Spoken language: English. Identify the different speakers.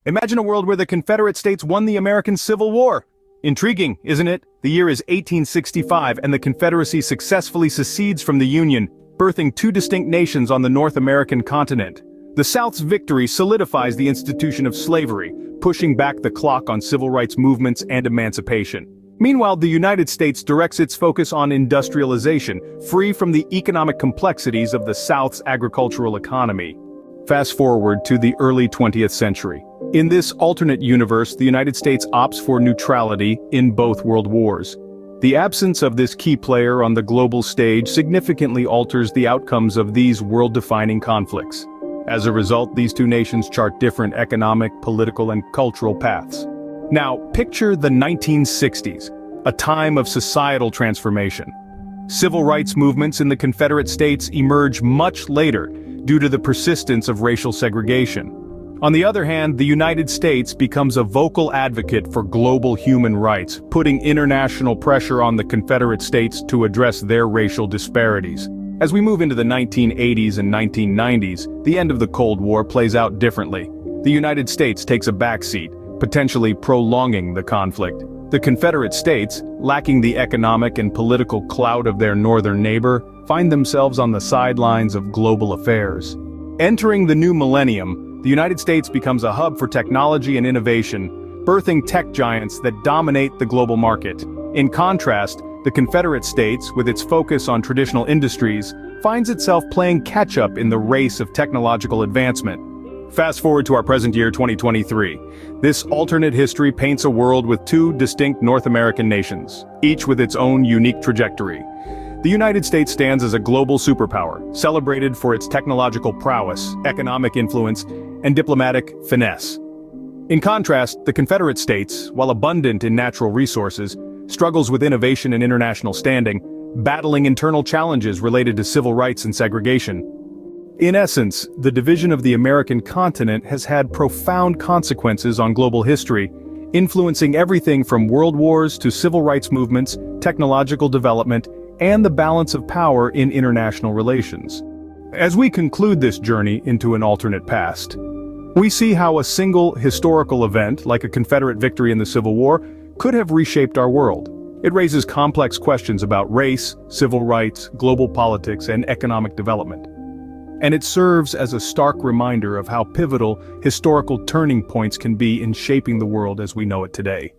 Speaker 1: Imagine a world where the Confederate States won the American Civil War. Intriguing, isn't it? The year is 1865 and the Confederacy successfully secedes from the Union, birthing two distinct nations on the North American continent. The South's victory solidifies the institution of slavery, pushing back the clock on civil rights movements and emancipation. Meanwhile, the United States directs its focus on industrialization, free from the economic complexities of the South's agricultural economy. Fast forward to the early 20th century. In this alternate universe, the United States opts for neutrality in both world wars. The absence of this key player on the global stage significantly alters the outcomes of these world-defining conflicts. As a result, these two nations chart different economic, political, and cultural paths. Now, picture the 1960s, a time of societal transformation. Civil rights movements in the Confederate States emerge much later due to the persistence of racial segregation. On the other hand, the United States becomes a vocal advocate for global human rights, putting international pressure on the Confederate States to address their racial disparities. As we move into the 1980s and 1990s, the end of the Cold War plays out differently. The United States takes a backseat, potentially prolonging the conflict. The Confederate States, lacking the economic and political clout of their northern neighbor, find themselves on the sidelines of global affairs. Entering the new millennium, the United States becomes a hub for technology and innovation, birthing tech giants that dominate the global market. In contrast, the Confederate States, with its focus on traditional industries, finds itself playing catch-up in the race of technological advancement. Fast forward to our present year, 2023. This alternate history paints a world with two distinct North American nations, each with its own unique trajectory. The United States stands as a global superpower, celebrated for its technological prowess, economic influence, and diplomatic finesse. In contrast, the Confederate States, while abundant in natural resources, struggles with innovation and international standing, battling internal challenges related to civil rights and segregation. In essence, the division of the American continent has had profound consequences on global history, influencing everything from world wars to civil rights movements, technological development, and the balance of power in international relations. As we conclude this journey into an alternate past, we see how a single historical event, like a Confederate victory in the Civil War, could have reshaped our world. It raises complex questions about race, civil rights, global politics, and economic development. And it serves as a stark reminder of how pivotal historical turning points can be in shaping the world as we know it today.